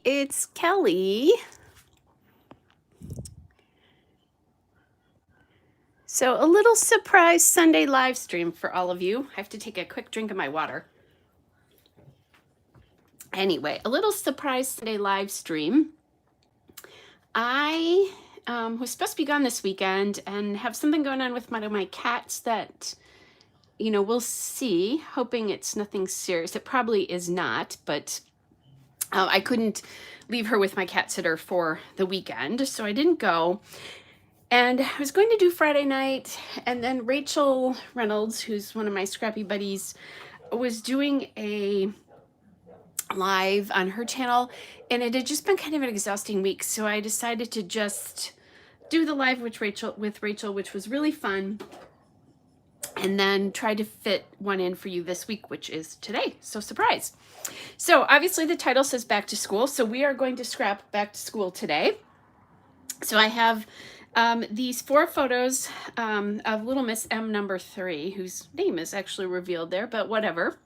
it's Kelly. So a little surprise Sunday live stream for all of you. I have to take a quick drink of my water. Anyway, a little surprise Sunday live stream. I was supposed to be gone this weekend and have something going on with one of my cats that, we'll see, hoping it's nothing serious. It probably is not, but I couldn't leave her with my cat sitter for the weekend, so I didn't go. And I was going to do Friday night, and then Rachel Reynolds, who's one of my scrappy buddies, was doing a live on her channel, and it had just been kind of an exhausting week, so I decided to just do the live with Rachel, which was really fun, and then try to fit one in for you this week, which is today. So surprise. So obviously the title says back to school, so we are going to scrap back to school today. So I have these 4 photos of Little Miss M number 3, whose name is actually revealed there, but whatever.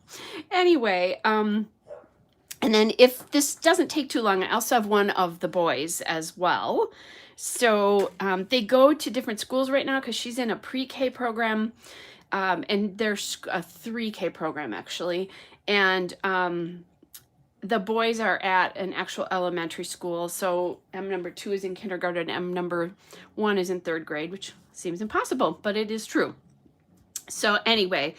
Anyway, and then if this doesn't take too long, I also have one of the boys as well. So they go to different schools right now because she's in a pre-K program, and there's a 3K program actually. And the boys are at an actual elementary school. So M number 2 is in kindergarten, M number 1 is in 3rd grade, which seems impossible, but it is true. So anyway,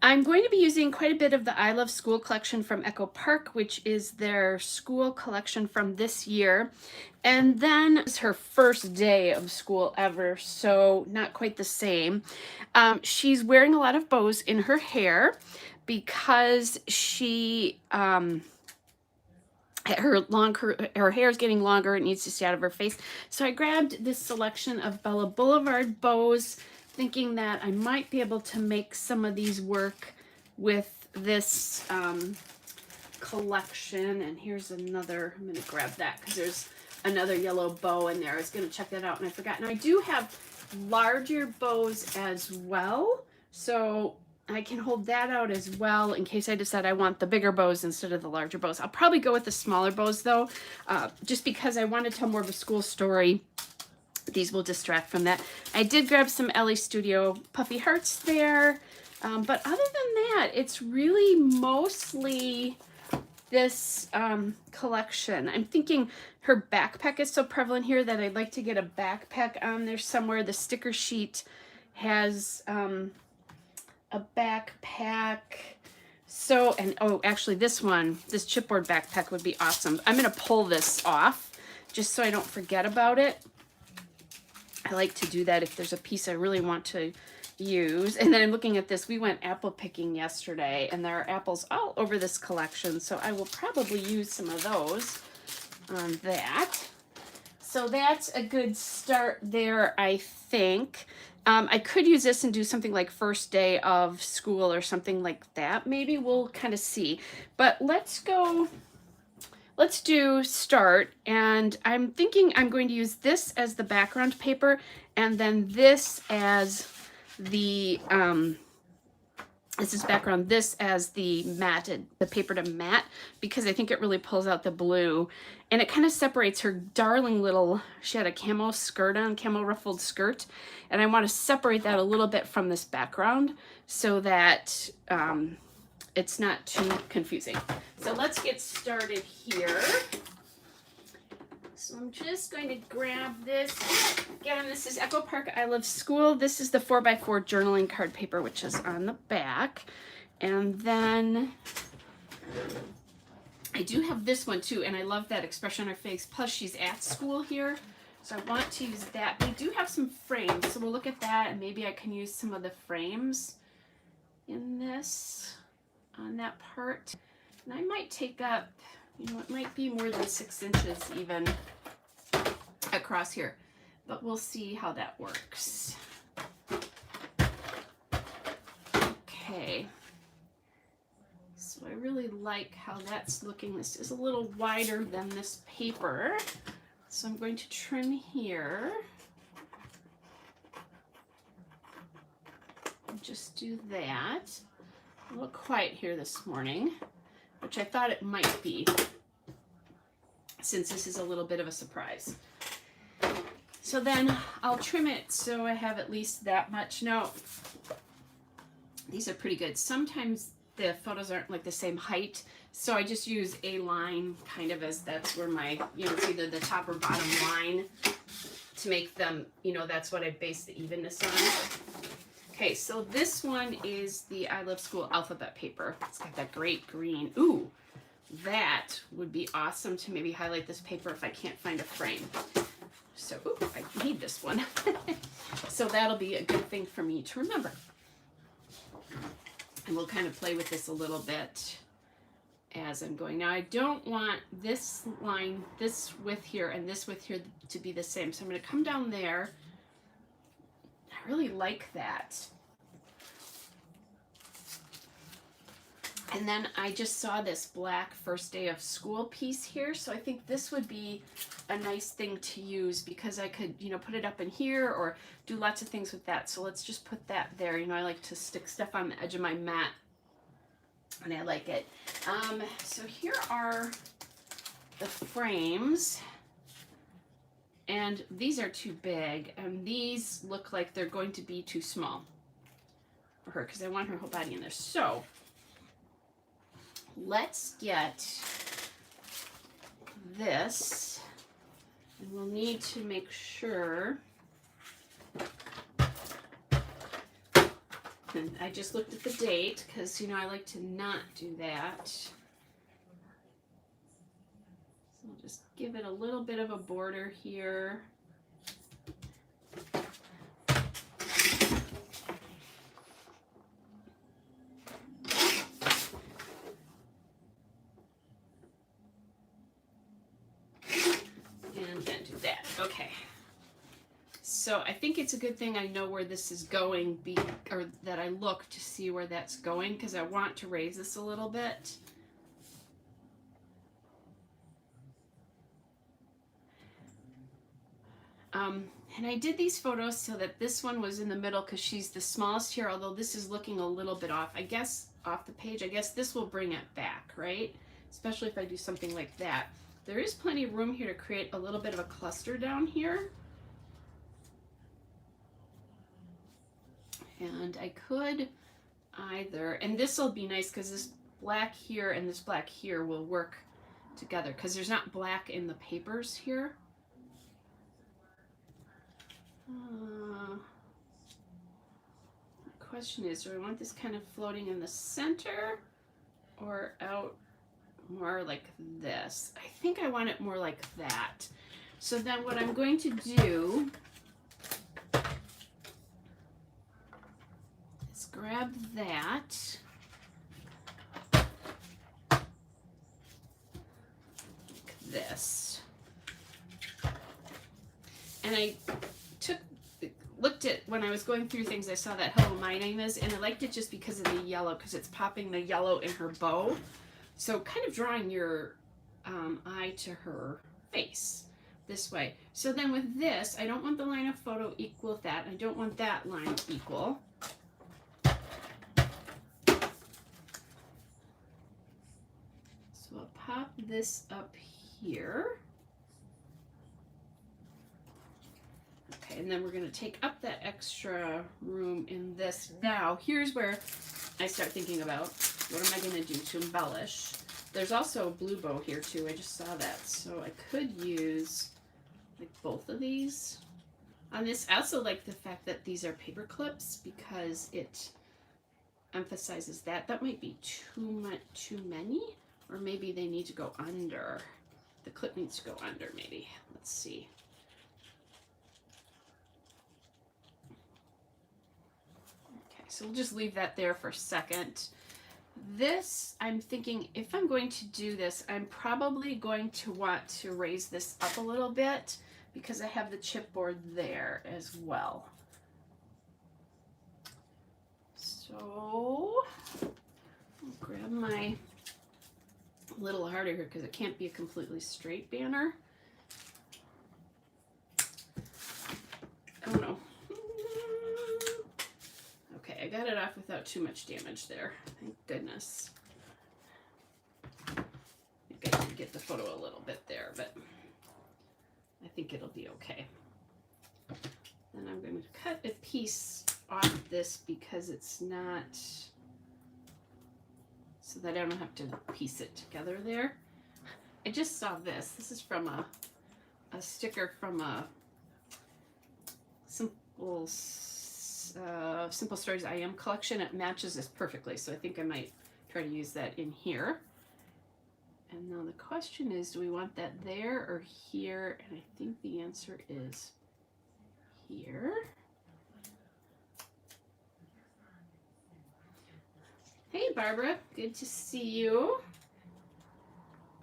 I'm going to be using quite a bit of the I Love School collection from Echo Park, which is their school collection from this year. And then it's her first day of school ever, so not quite the same. She's wearing a lot of bows in her hair because she her hair is getting longer. It needs to stay out of her face. So I grabbed this selection of Bella Boulevard bows, thinking that I might be able to make some of these work with this collection. And here's another, I'm going to grab that because there's another yellow bow in there. I was going to check that out and I forgot. Now I do have larger bows as well, so I can hold that out as well in case I decide I want the bigger bows instead of the larger bows. I'll probably go with the smaller bows though, just because I want to tell more of a school story. These will distract from that. I did grab some Ellie Studio puffy hearts there, but other than that, it's really mostly this collection. I'm thinking her backpack is so prevalent here that I'd like to get a backpack on there somewhere. The sticker sheet has a backpack. So, and oh, actually this one, this chipboard backpack would be awesome. I'm going to pull this off just so I don't forget about it. I like to do that if there's a piece I really want to use. And then I'm looking at this. We went apple picking yesterday, and there are apples all over this collection, so I will probably use some of those on that. So that's a good start there, I think. I could use this and do something like first day of school or something like that. Maybe we'll kind of see. But let's do start, and I'm thinking I'm going to use this as the background paper and then this as the this as the matted, the paper to matte, because I think it really pulls out the blue and it kind of separates her darling little, she had a camo skirt on, camo ruffled skirt, and I want to separate that a little bit from this background so that it's not too confusing. So let's get started here. So I'm just going to grab this. Again, this is Echo Park I Love School. This is the 4x4 journaling card paper, which is on the back. And then I do have this one too, and I love that expression on her face. Plus she's at school here, so I want to use that. We do have some frames, so we'll look at that, and maybe I can use some of the frames in this, on that part. And I might take up, it might be more than 6 inches even across here, but we'll see how that works. Okay, so I really like how that's looking. This is a little wider than this paper, so I'm going to trim here and just do that. A little quiet here this morning, which I thought it might be. since this is a little bit of a surprise. So then I'll trim it so I have at least that much. Now, these are pretty good. Sometimes the photos aren't like the same height, so I just use a line kind of as that's where my, you know, it's either the top or bottom line to make them, you know, that's what I base the evenness on. Okay, so this one is the I Love School alphabet paper. It's got that great green. Ooh, that would be awesome to maybe highlight this paper if I can't find a frame. So, ooh, I need this one. So that'll be a good thing for me to remember. And we'll kind of play with this a little bit as I'm going. Now I don't want this line, this width here, and this width here to be the same. So I'm going to come down there. I really like that. And then I just saw this black first day of school piece here. So I think this would be a nice thing to use because I could, you know, put it up in here or do lots of things with that. So let's just put that there. You know, I like to stick stuff on the edge of my mat and I like it. So here are the frames. And these are too big, and these look like they're going to be too small for her because I want her whole body in there. So let's get this, and we'll need to make sure. And I just looked at the date because, you know, I like to not do that. I'll just give it a little bit of a border here. And then do that. Okay. So I think it's a good thing I know where this is going, or that I look to see where that's going, because I want to raise this a little bit. And I did these photos so that this one was in the middle because she's the smallest here, although this is looking a little bit off. I guess off the page, I guess this will bring it back, right? Especially if I do something like that. There is plenty of room here to create a little bit of a cluster down here. And I could either, and this will be nice because this black here and this black here will work together because there's not black in the papers here. The question is, do I want this kind of floating in the center or out more like this? I think I want it more like that. So then what I'm going to do is grab that. Like this. And I looked at, when I was going through things, I saw that Hello, My Name Is, and I liked it just because of the yellow, because it's popping the yellow in her bow. So kind of drawing your eye to her face this way. So then with this, I don't want the line of photo equal with that. I don't want that line equal. So I'll pop this up here. Okay, and then we're going to take up that extra room in this. Now, here's where I start thinking about what am I going to do to embellish. There's also a blue bow here too. I just saw that. So I could use like both of these on this. I also like the fact that these are paper clips because it emphasizes that. That might be too many, or maybe they need to go under. The clip needs to go under maybe. Let's see. So we'll just leave that there for a second. This, I'm thinking, if I'm going to do this, I'm probably going to want to raise this up a little bit because I have the chipboard there as well. So I'll grab my a little harder here because it can't be a completely straight banner. Oh no. Okay, I got it off without too much damage there. Thank goodness. I think I did get the photo a little bit there, but think it'll be okay. Then I'm going to cut a piece off this because it's not, so that I don't have to piece it together there. I just saw this. This is from a sticker from a Simple Stories I Am collection. It matches this perfectly, so I think I might try to use that in here. And now the question is, do we want that there or here? And I think the answer is here. Hey Barbara, good to see you.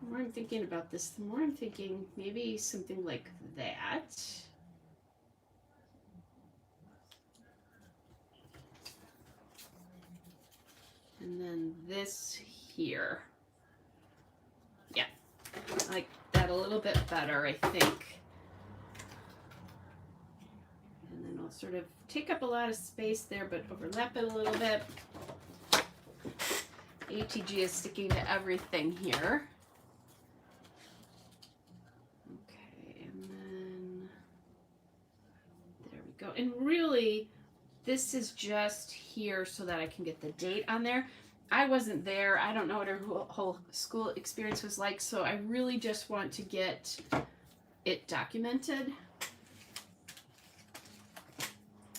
The more I'm thinking about this, the more I'm thinking maybe something like that. And then this here. Yeah, I like that a little bit better, I think. And then I'll sort of take up a lot of space there, but overlap it a little bit. ATG is sticking to everything here. Okay, and then there we go. And really, this is just here so that I can get the date on there. I wasn't there. I don't know what her whole school experience was like, so I really just want to get it documented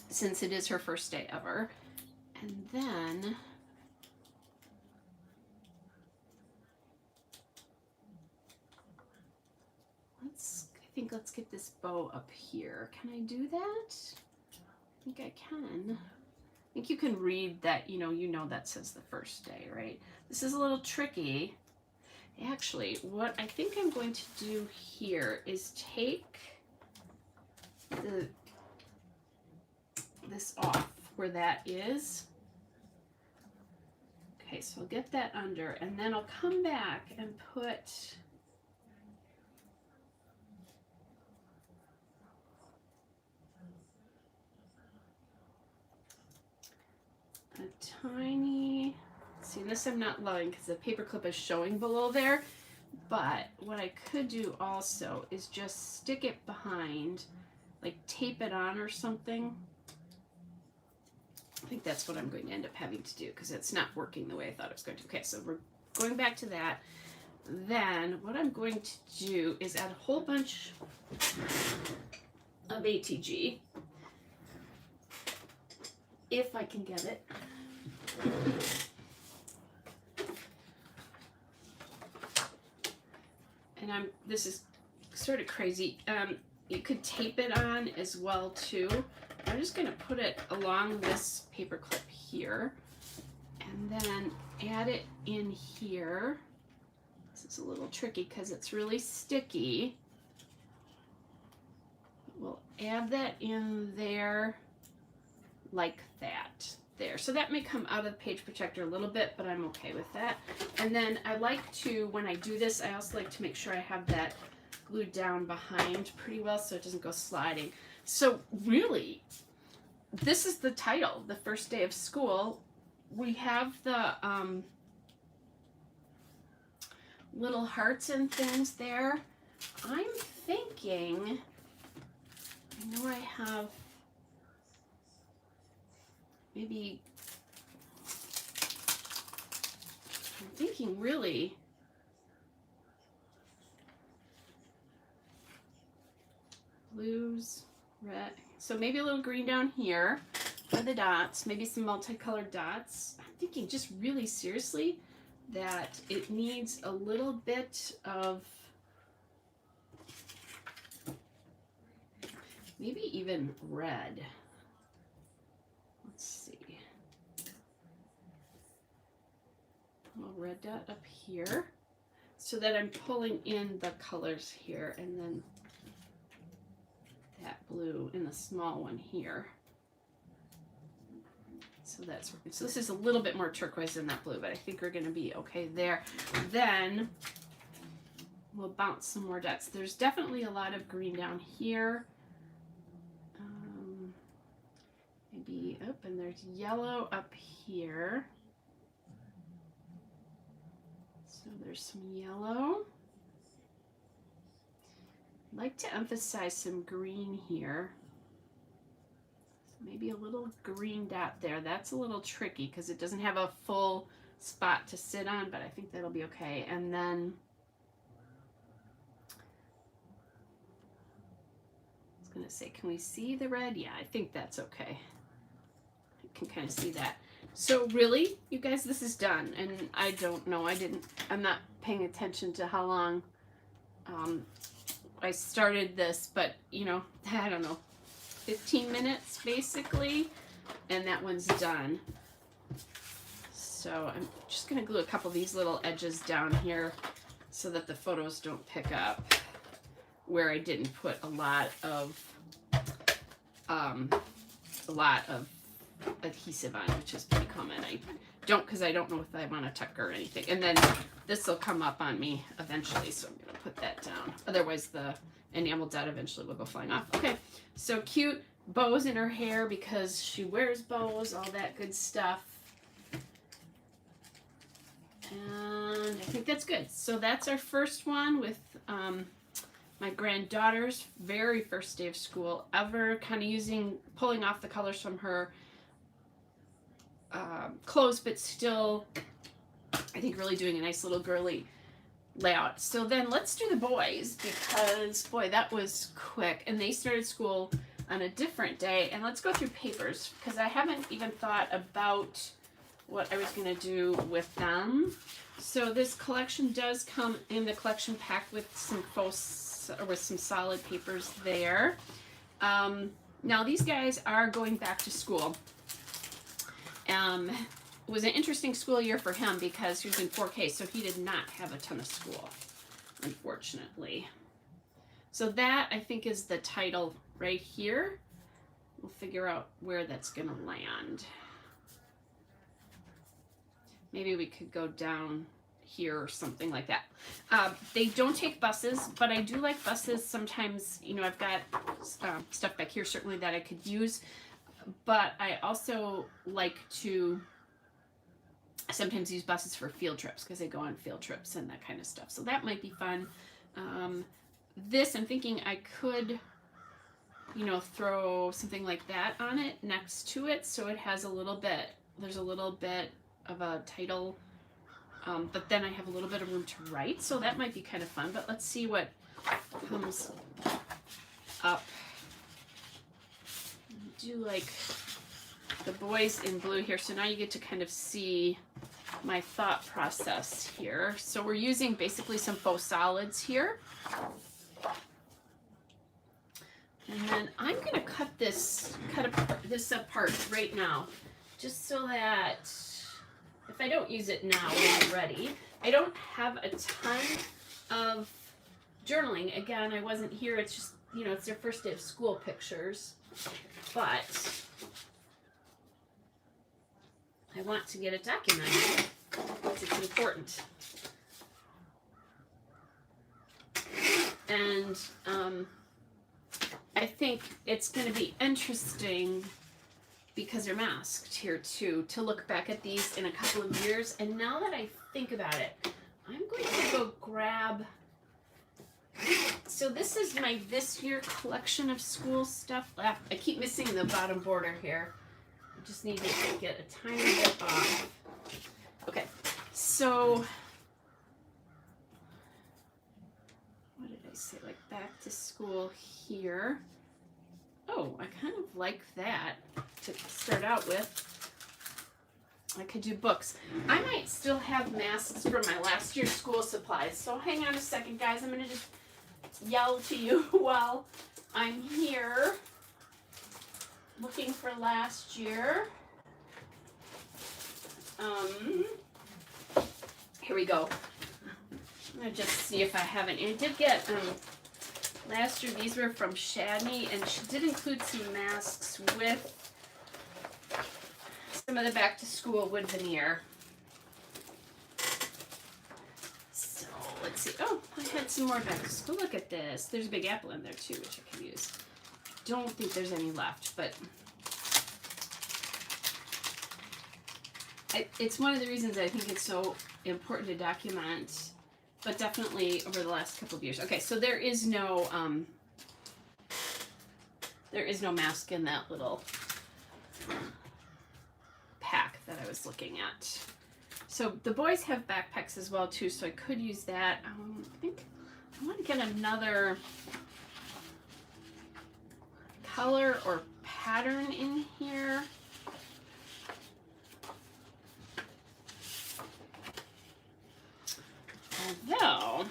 since it is her first day ever. And then let's get this bow up here. Can I do that? I think I can. I think you can read that, you know that says the first day, right? This is a little tricky. Actually, what I think I'm going to do here is take this off where that is. Okay, so I'll get that under, and then I'll come back and put a tiny, see, this I'm not loving because the paper clip is showing below there, but what I could do also is just stick it behind, like tape it on or something. I think that's what I'm going to end up having to do because it's not working the way I thought it was going to. Okay, so we're going back to that. Then what I'm going to do is add a whole bunch of ATG, if I can get it. And this is sort of crazy. You could tape it on as well too. I'm just going to put it along this paper clip here and then add it in here. This is a little tricky because it's really sticky. We'll add that in there like that. There. So that may come out of the page protector a little bit, but I'm okay with that. And then I like to, when I do this, I also like to make sure I have that glued down behind pretty well so it doesn't go sliding. So really, this is the title, The First Day of School. We have the little hearts and things there. I'm thinking, I know I have maybe, I'm thinking really blues, red, so maybe a little green down here for the dots, maybe some multicolored dots. I'm thinking just really seriously that it needs a little bit of maybe even red. Let's see. A little red dot up here so that I'm pulling in the colors here, and then that blue in the small one here. So this is a little bit more turquoise than that blue, but I think we're going to be okay there. Then we'll bounce some more dots. There's definitely a lot of green down here. Maybe up, and there's yellow up here. So there's some yellow. I'd like to emphasize some green here. So maybe a little green dot there. That's a little tricky because it doesn't have a full spot to sit on, but I think that'll be okay. And then I was going to say, can we see the red? Yeah, I think that's okay. I can kind of see that. So really, you guys, this is done. And I don't know. I'm not paying attention to how long I started this, but you know, I don't know, 15 minutes basically, and that one's done. So I'm just gonna glue a couple of these little edges down here so that the photos don't pick up where I didn't put a lot of adhesive on, which is pretty common. I don't, because I don't know if I want to tuck or anything. And then this will come up on me eventually, so I'm going to put that down. Otherwise, the enamel dot eventually will go flying off. Okay, so cute bows in her hair because she wears bows, all that good stuff. And I think that's good. So that's our first one with my granddaughter's very first day of school ever, kind of pulling off the colors from her clothes, but still, I think, really doing a nice little girly layout. So then let's do the boys, because boy, that was quick, and they started school on a different day. And let's go through papers, because I haven't even thought about what I was going to do with them. So this collection does come in the collection pack with some solid papers there. Now these guys are going back to school. It was an interesting school year for him because he was in 4K, so he did not have a ton of school, unfortunately. So that, I think, is the title right here. We'll figure out where that's going to land. Maybe we could go down here or something like that. They don't take buses, but I do like buses. Sometimes, you know, I've got stuff back here certainly that I could use, but I also like to sometimes use buses for field trips because they go on field trips and that kind of stuff. So that might be fun. This, I'm thinking I could, you know, throw something like that on it next to it, so it has a little bit, there's a little bit of a title, but then I have a little bit of room to write, so that might be kind of fun. But let's see what comes up. Do like the boys in blue here, so now you get to kind of see my thought process here. So we're using basically some faux solids here, and then I'm going to cut this apart right now, just so that if I don't use it now when I'm ready. I don't have a ton of journaling. Again, I wasn't here. It's just, you know, it's their first day of school pictures. But I want to get it documented because it's important. And I think it's going to be interesting because they're masked here too, to look back at these in a couple of years. And now that I think about it, I'm going to go grab, so this is my this year collection of school stuff. I keep missing the bottom border here. I just need to get a tiny bit off. Okay, so what did I say, like back to school here. Oh, I kind of like that to start out with. I could do books. I might still have masks from my last year's school supplies. So hang on a second, guys. I'm going to just yell to you while I'm here looking for last year. Here we go. I'm going to just see if I have any. I did get... last year, these were from Shadney, and she did include some masks with some of the back-to-school wood veneer. So, let's see. Oh, I had some more back-to-school. Look at this. There's a big apple in there, too, which I can use. I don't think there's any left, but it's one of the reasons I think it's so important to document but definitely over the last couple of years. Okay, so there is no mask in that little pack that I was looking at. So the boys have backpacks as well too, so I could use that. I think I want to get another color or pattern in here. Although,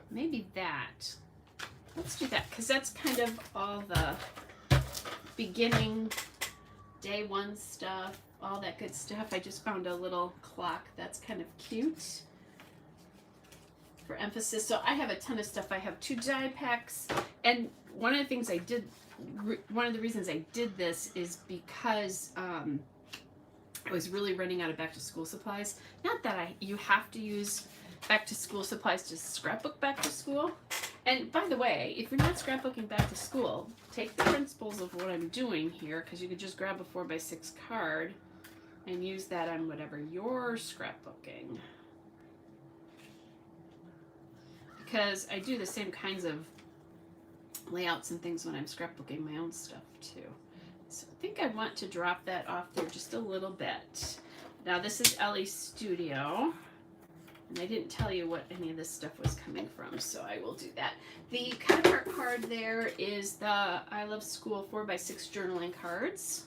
maybe that. Let's do that, because that's kind of all the beginning day one stuff, all that good stuff. I just found a little clock that's kind of cute for emphasis. So I have a ton of stuff. I have 2 die packs, and one of the things I did, one of the reasons I did this is because I was really running out of back to school supplies. Not that you have to use back to school supplies to scrapbook back to school. And by the way, if you're not scrapbooking back to school, take the principles of what I'm doing here, because you could just grab a 4x6 card and use that on whatever you're scrapbooking. Because I do the same kinds of layouts and things when I'm scrapbooking my own stuff too. So I think I want to drop that off there just a little bit. Now this is Ellie's studio. And I didn't tell you what any of this stuff was coming from, so I will do that. The cut-apart card there is the I Love School 4x6 journaling cards.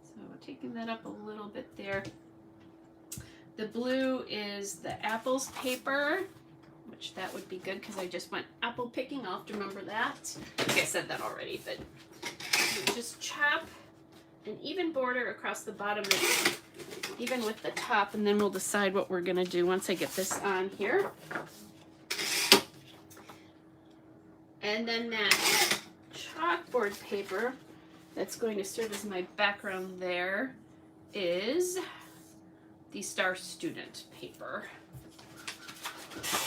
So taking that up a little bit there. The blue is the apples paper, which that would be good because I just went apple picking. I'll have to remember that. I think I said that already, but just chop an even border across the bottom, even with the top, and then we'll decide what we're gonna do once I get this on here. And then that chalkboard paper that's going to serve as my background there is the Star Student paper,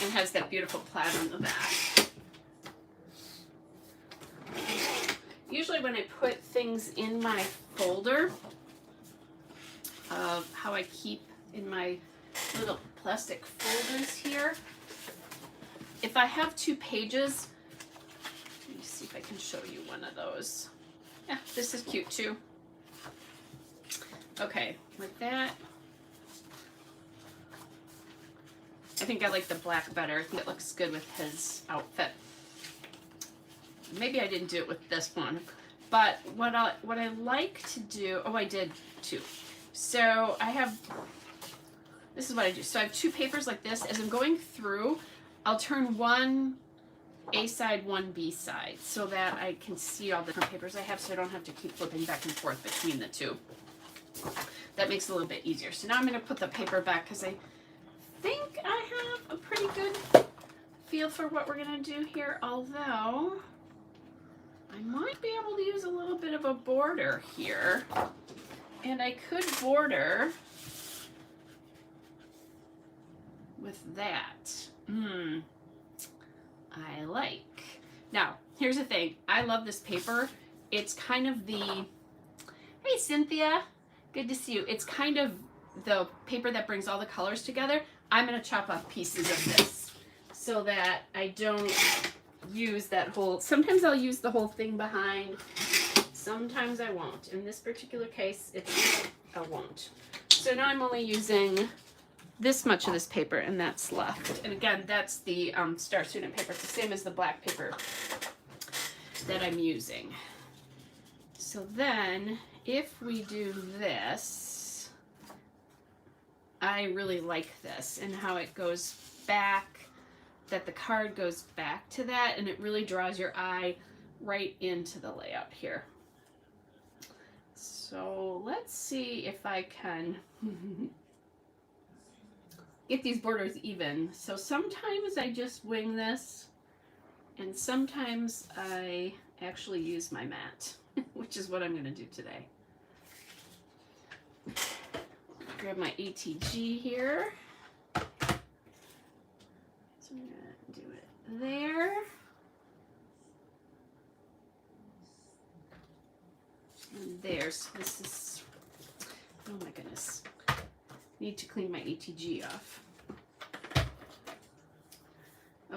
and has that beautiful plaid on the back. Usually when I put things in my folder of how I keep in my little plastic folders here, if I have 2 pages, let me see if I can show you one of those. Yeah, this is cute too. Okay, with that, I think I like the black better. I think it looks good with his outfit. Maybe I didn't do it with this one, but what I like to do, oh, I did too. So this is what I do. So I have 2 papers like this. As I'm going through, I'll turn one A side, one B side, so that I can see all the different papers I have, so I don't have to keep flipping back and forth between the 2. That makes it a little bit easier. So now I'm going to put the paper back because I think I have a pretty good feel for what we're going to do here, although I might be able to use a little bit of a border here, and I could border with that. I like. Now, here's the thing. I love this paper. It's kind of the, hey Cynthia, good to see you. It's kind of the paper that brings all the colors together. I'm going to chop off pieces of this so that I don't use that whole, sometimes I'll use the whole thing behind, sometimes I won't. In this particular case, I won't. So now I'm only using this much of this paper, and that's left. And again, that's the Star Student paper. It's the same as the black paper that I'm using. So then, if we do this, I really like this and how it goes back, that the card goes back to that, and it really draws your eye right into the layout here. So let's see if I can get these borders even. So sometimes I just wing this, and sometimes I actually use my mat, which is what I'm going to do today. Grab my ATG here. So I'm gonna do it there. And there. So this is, oh my goodness. Need to clean my ATG off.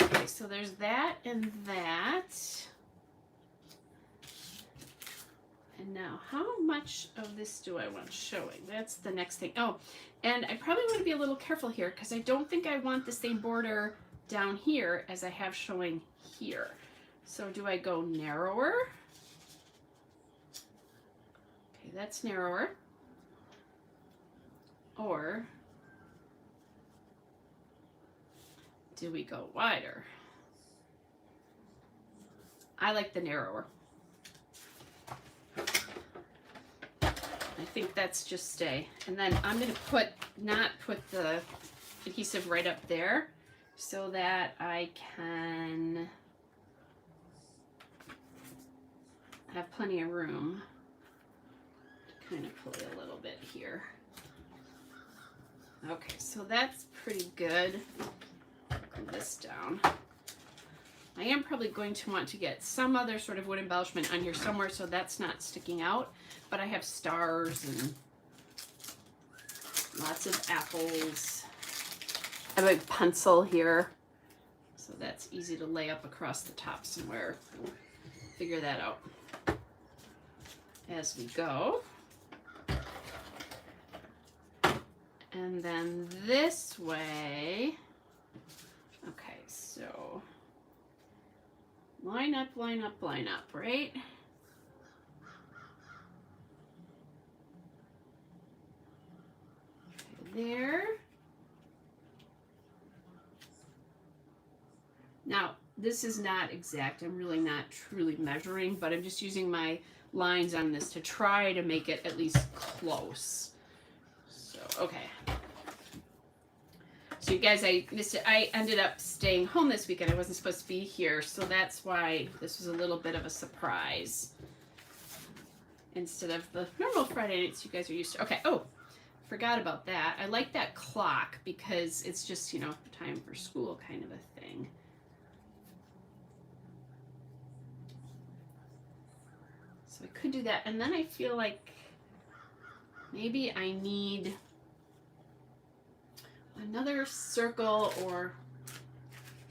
Okay, so there's that and that. And now, how much of this do I want showing? That's the next thing. Oh, and I probably want to be a little careful here because I don't think I want the same border down here as I have showing here. So do I go narrower? Okay, that's narrower. Or do we go wider? I like the narrower. I think that's just stay. And then I'm going to not put the adhesive right up there so that I can have plenty of room to kind of play a little bit here. Okay, so that's pretty good. Glue this down. I am probably going to want to get some other sort of wood embellishment on here somewhere so that's not sticking out, but I have stars and lots of apples. I have a pencil here, so that's easy to lay up across the top somewhere. Figure that out as we go. And then this way, okay, so line up, line up, line up, right? Okay, there. Now, this is not exact. I'm really not truly measuring, but I'm just using my lines on this to try to make it at least close. So, okay. So you guys, I missed it. I ended up staying home this weekend. I wasn't supposed to be here, so that's why this was a little bit of a surprise instead of the normal Friday nights you guys are used to. Okay, oh, forgot about that. I like that clock because it's just, you know, time for school kind of a thing. So I could do that, and then I feel like maybe I need another circle or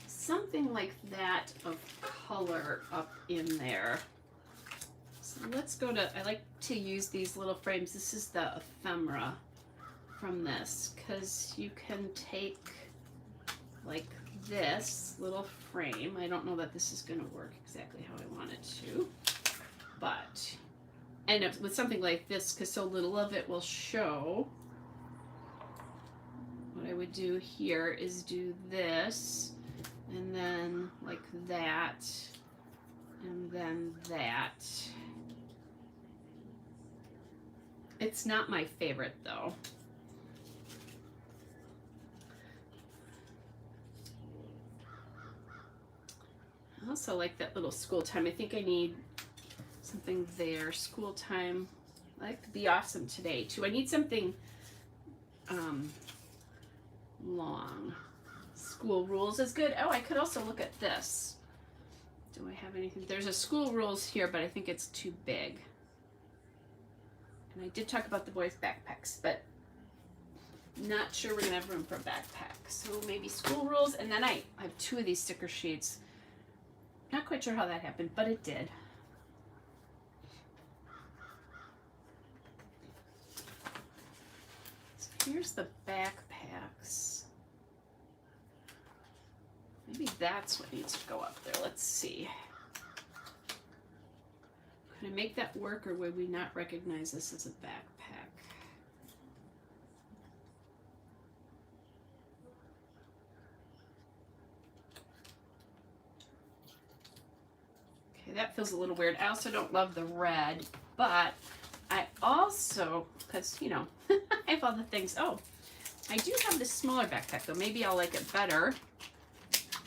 something like that of color up in there. So let's go to, I like to use these little frames. This is the ephemera from this, because you can take like this little frame. I don't know that this is going to work exactly how I want it to, but, and if, with something like this, because so little of it will show, what I would do here is do this, and then like that, and then that. It's not my favorite though. I also like that little school time. I think I need something there. School time. I like to be awesome today too. I need something long. School rules is good. Oh, I could also look at this. Do I have anything? There's a school rules here, but I think it's too big. And I did talk about the boys' backpacks, but not sure we're gonna have room for a backpack. So maybe school rules, and then I have two of these sticker sheets. Not quite sure how that happened, but it did. So here's the backpacks. Maybe that's what needs to go up there. Let's see. Can I make that work, or would we not recognize this as a backpack? Okay, that feels a little weird. I also don't love the red, but I also, because, you know, I have all the things. Oh, I do have this smaller backpack, though. Maybe I'll like it better.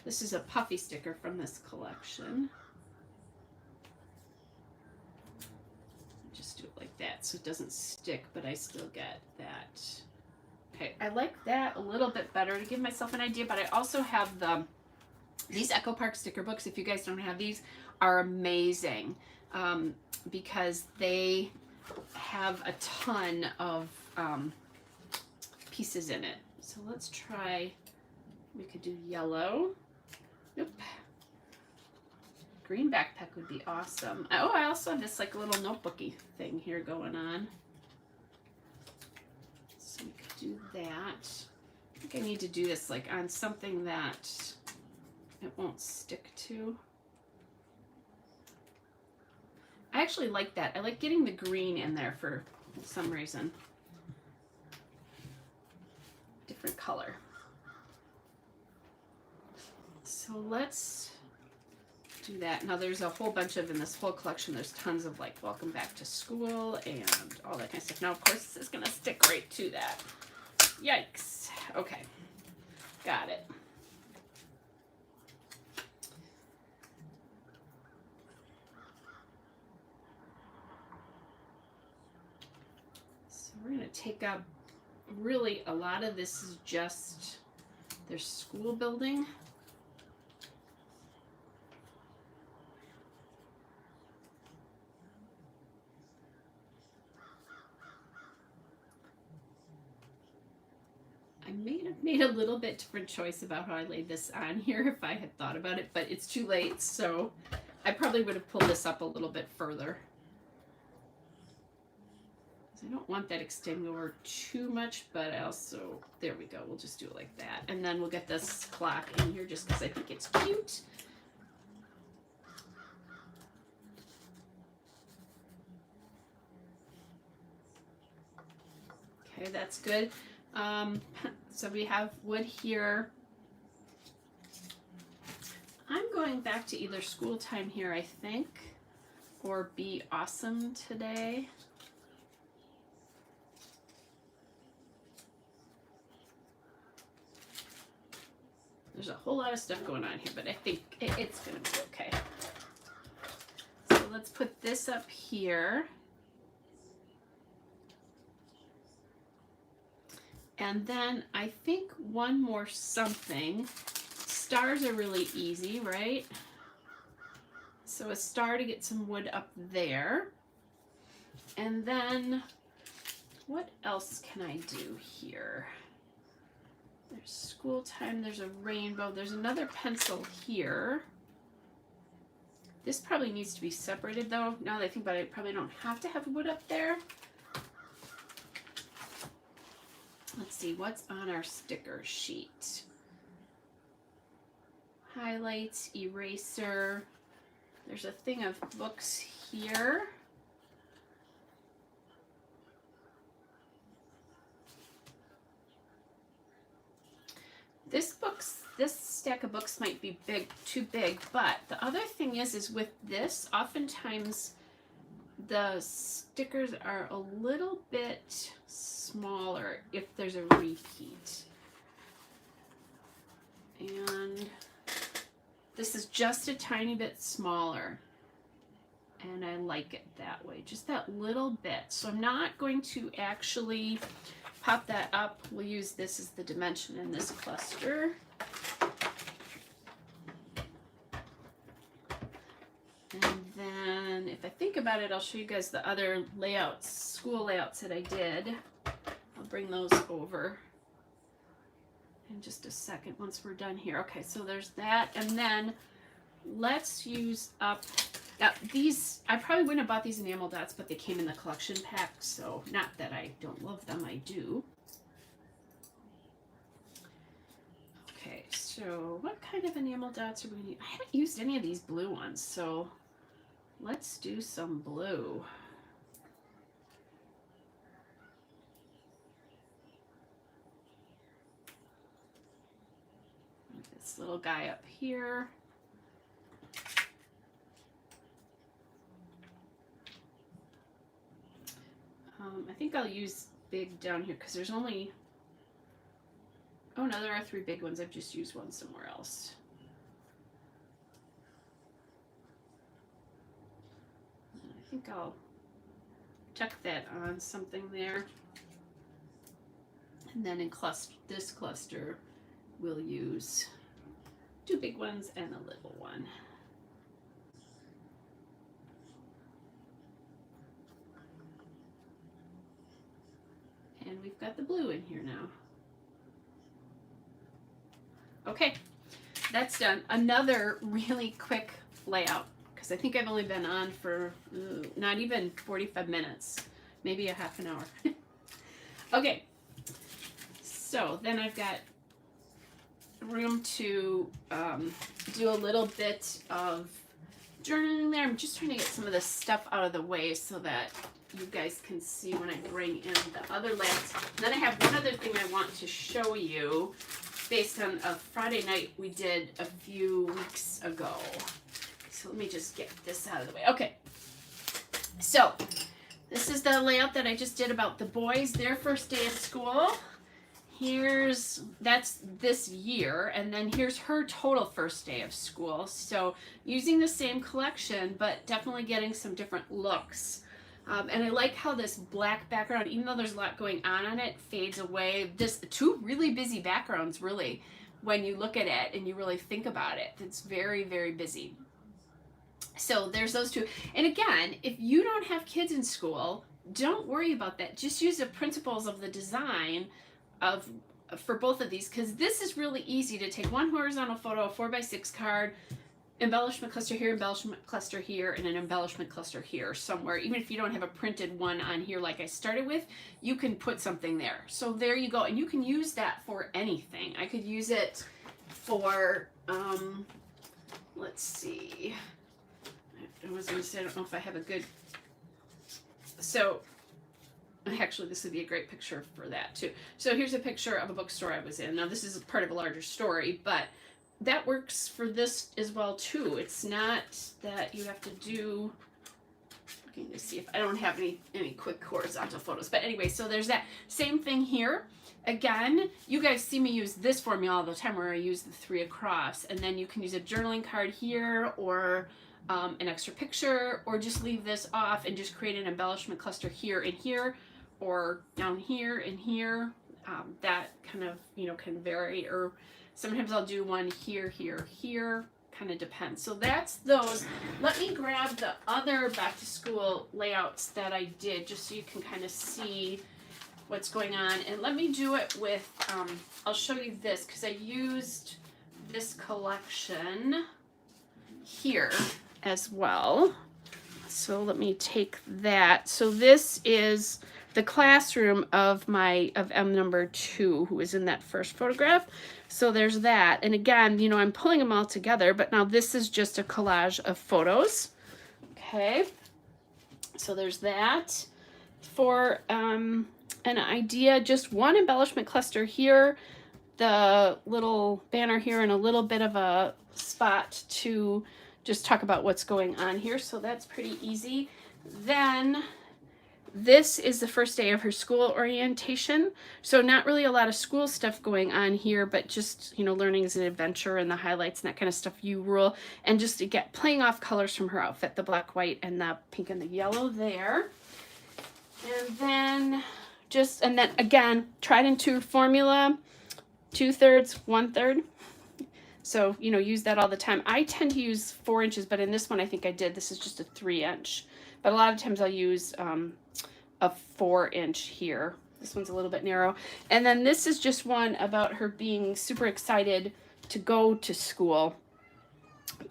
This is a puffy sticker from this collection. Just do it like that so it doesn't stick, but I still get that. Okay, I like that a little bit better to give myself an idea, but I also have the These Echo Park sticker books, if you guys don't have these, are amazing because they have a ton of pieces in it. So let's try, we could do yellow. Nope. Green backpack would be awesome. Oh, I also have this like little notebooky thing here going on. So we could do that. I think I need to do this like on something that it won't stick to. I actually like that. I like getting the green in there for some reason. Different color. So let's do that. Now there's a whole bunch of, in this whole collection, there's tons of like welcome back to school and all that kind of stuff. Now of course this is gonna stick right to that. Yikes. Okay, got it. So we're gonna take up, really a lot of this is just their school building. I may have made a little bit different choice about how I laid this on here if I had thought about it, but it's too late, so I probably would have pulled this up a little bit further. I don't want that extending over too much, but I also, there we go, we'll just do it like that. And then we'll get this clock in here just because I think it's cute. Okay, that's good. So we have wood here. I'm going back to either school time here, I think, or be awesome today. There's a whole lot of stuff going on here, but I think it's going to be okay. So let's put this up here. And then I think one more something. Stars are really easy, right? So a star to get some wood up there. And then what else can I do here? There's school time, there's a rainbow, there's another pencil here. This probably needs to be separated though. Now that I think about it, I probably don't have to have wood up there. Let's see, what's on our sticker sheet? Highlights, eraser. There's a thing of books here. This stack of books might be too big, but the other thing is with this, oftentimes the stickers are a little bit smaller if there's a repeat. And this is just a tiny bit smaller. And I like it that way, just that little bit. So I'm not going to actually pop that up. We'll use this as the dimension in this cluster. And then if I think about it, I'll show you guys the other layouts, school layouts that I did. I'll bring those over in just a second once we're done here. Okay, so there's that. And then let's use up, these, I probably wouldn't have bought these enamel dots, but they came in the collection pack, so not that I don't love them, I do. Okay, so what kind of enamel dots are we gonna use? I haven't used any of these blue ones, so let's do some blue. This little guy up here. I think I'll use big down here because there's only, oh no, there are 3 big ones. I've just used one somewhere else. I think I'll tuck that on something there. And then in this cluster, we'll use 2 big ones and a little one. And we've got the blue in here now. Okay, that's done. Another really quick layout, because I think I've only been on for not even 45 minutes, maybe a half an hour. Okay, so then I've got room to do a little bit of journaling there. I'm just trying to get some of this stuff out of the way so that you guys can see when I bring in the other layouts. Then I have one other thing I want to show you based on a Friday night we did a few weeks ago. So let me just get this out of the way. Okay, so this is the layout that I just did about the boys, their first day of school. That's this year, and then here's her total first day of school. So using the same collection, but definitely getting some different looks. And I like how this black background, even though there's a lot going on it, fades away. Just 2 really busy backgrounds, really, when you look at it and you really think about it. It's very, very busy. So there's those 2. And again, if you don't have kids in school, don't worry about that. Just use the principles of the design for both of these, because this is really easy to take one horizontal photo, a 4x6 card, embellishment cluster here, embellishment cluster here, and an embellishment cluster here somewhere. Even if you don't have a printed one on here like I started with, you can put something there. So there you go, and you can use that for anything. I could use it for, let's see, I was going to say, I don't know if I have a good, so actually this would be a great picture for that too. So here's a picture of a bookstore I was in. Now this is part of a larger story, but that works for this as well too. It's not that you have to do, looking to see if I don't have any quick horizontal photos, but anyway, so there's that. Same thing here. Again, you guys see me use this formula all the time where I use the 3 across, and then you can use a journaling card here, or an extra picture, or just leave this off and just create an embellishment cluster here and here, or down here and here. That kind of, can vary, or sometimes I'll do one here, here, here, kind of depends. So that's those. Let me grab the other back to school layouts that I did, just so you can kind of see what's going on. And let me do it with, I'll show you this, because I used this collection here as well. So let me take that. So this is the classroom of M number 2, who is in that first photograph. So there's that. And again, I'm pulling them all together, but now this is just a collage of photos. Okay. So there's that. For an idea, just one embellishment cluster here, the little banner here, and a little bit of a spot to just talk about what's going on here. So that's pretty easy. Then this is the first day of her school orientation. So not really a lot of school stuff going on here, but just, learning is an adventure, and the highlights and that kind of stuff you rule. And just to get playing off colors from her outfit, the black, white, and the pink and the yellow there. And then again, tried and true formula, 2/3, 1/3. So, use that all the time. I tend to use 4 inches, but in this one, I think I did. This is just a 3-inch. But a lot of times I'll use a 4-inch here. This one's a little bit narrow. And then this is just one about her being super excited to go to school,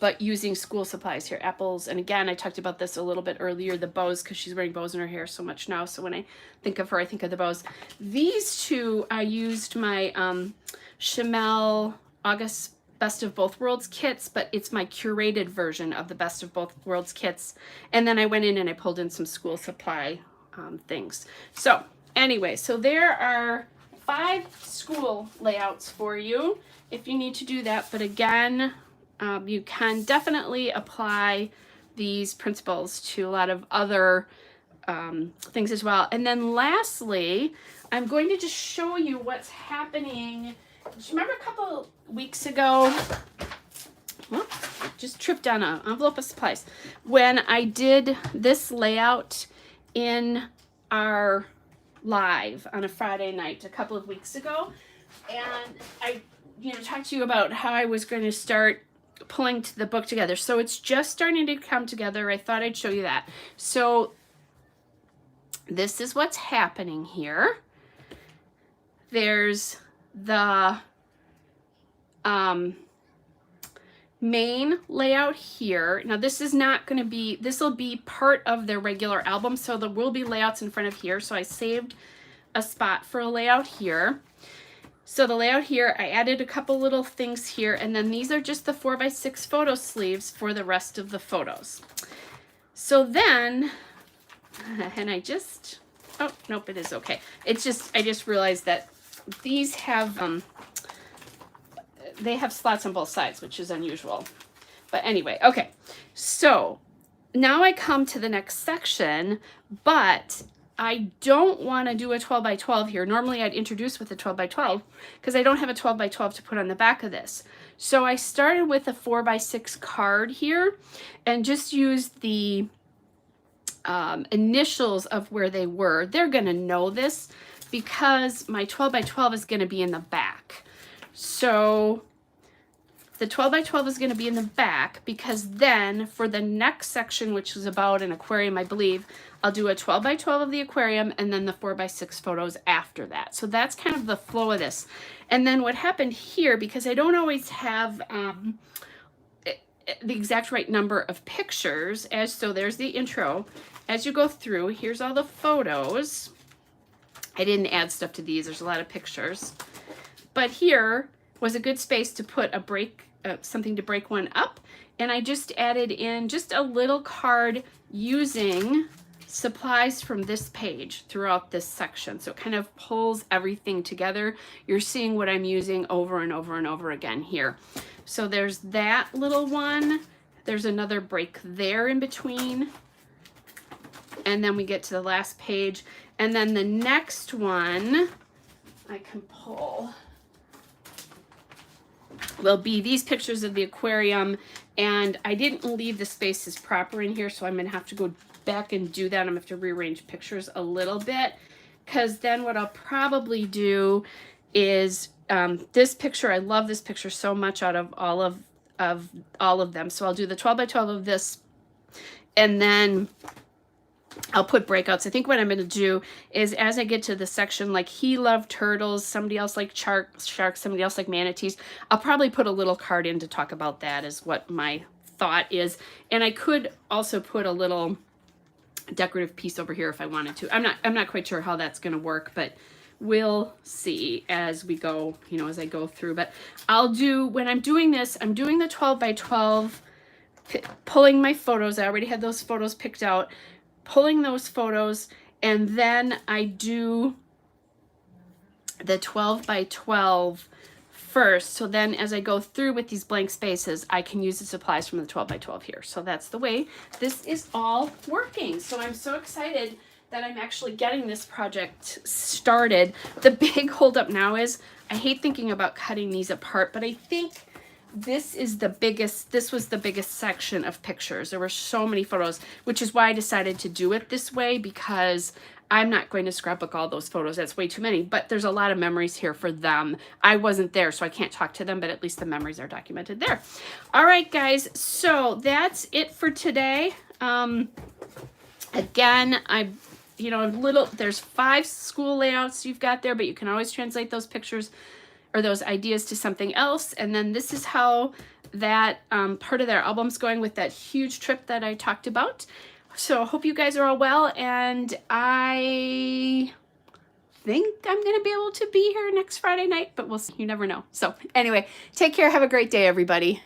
but using school supplies here. Apples. And again, I talked about this a little bit earlier, the bows, because she's wearing bows in her hair so much now. So when I think of her, I think of the bows. These 2, I used my Chanel August Best of Both Worlds kits, but it's my curated version of the Best of Both Worlds kits. And then I went in and I pulled in some school supply things. So anyway, so there are 5 school layouts for you if you need to do that. But again, you can definitely apply these principles to a lot of other things as well. And then lastly, I'm going to just show you what's happening. Do you remember a couple weeks ago, well, just tripped on an envelope of supplies, when I did this layout in our live on a Friday night a couple of weeks ago, and I talk to you about how I was going to start pulling the book together. So it's just starting to come together. I thought I'd show you that. So this is what's happening here. There's the main layout here. Now this is not going to be, this will be part of their regular album, so there will be layouts in front of here. So I saved a spot for a layout here. So the layout here, I added a couple little things here, and then these are just the 4x6 photo sleeves for the rest of the photos. So then, and I just, oh, nope, it is okay. It's just, I just realized that these have, they have slots on both sides, which is unusual. But anyway, okay. So now I come to the next section, but I don't want to do a 12 by 12 here. Normally I'd introduce with a 12 by 12 because I don't have a 12 by 12 to put on the back of this. So I started with a 4 by 6 card here and just used the initials of where they were. They're going to know this because my 12 by 12 is going to be in the back. So the 12 by 12 is going to be in the back because then for the next section, which is about an aquarium, I believe, I'll do a 12 by 12 of the aquarium and then the 4 by 6 photos after that. So that's kind of the flow of this. And then what happened here, because I don't always have the exact right number of pictures, so there's the intro. As you go through, here's all the photos. I didn't add stuff to these. There's a lot of pictures. But here was a good space to put a break, something to break one up. And I just added in just a little card using supplies from this page throughout this section. So it kind of pulls everything together. You're seeing what I'm using over and over and over again here. So there's that little one. There's another break there in between. And then we get to the last page. And then the next one I can pull will be these pictures of the aquarium. And I didn't leave the spaces proper in here, so I'm going to have to go back and do that. I'm going to have to rearrange pictures a little bit, because then what I'll probably do is this picture. I love this picture so much out of all of them. So I'll do the 12 by 12 of this, and then I'll put breakouts. I think what I'm going to do is as I get to the section, like he loved turtles, somebody else liked sharks, somebody else liked manatees, I'll probably put a little card in to talk about that is what my thought is. And I could also put a little decorative piece over here if I wanted to. I'm not quite sure how that's going to work, but we'll see as we go, as I go through. But I'll do, when I'm doing this, I'm doing the 12 by 12, pulling my photos. I already had those photos picked out, pulling those photos, and then I do the 12 by 12 first. So then as I go through with these blank spaces, I can use the supplies from the 12 by 12 here. So that's the way this is all working. So I'm so excited that I'm actually getting this project started. The big holdup now is I hate thinking about cutting these apart, but I think this was the biggest section of pictures. There were so many photos, which is why I decided to do it this way, because I'm not going to scrapbook all those photos. That's way too many, but there's a lot of memories here for them. I wasn't there, so I can't talk to them, but at least the memories are documented there. All right, guys, so that's it for today. Again, there's 5 school layouts you've got there, but you can always translate those pictures or those ideas to something else. And then this is how that part of their album's going with that huge trip that I talked about. So I hope you guys are all well, and I think I'm going to be able to be here next Friday night, but we'll see. You never know. So anyway, take care. Have a great day, everybody.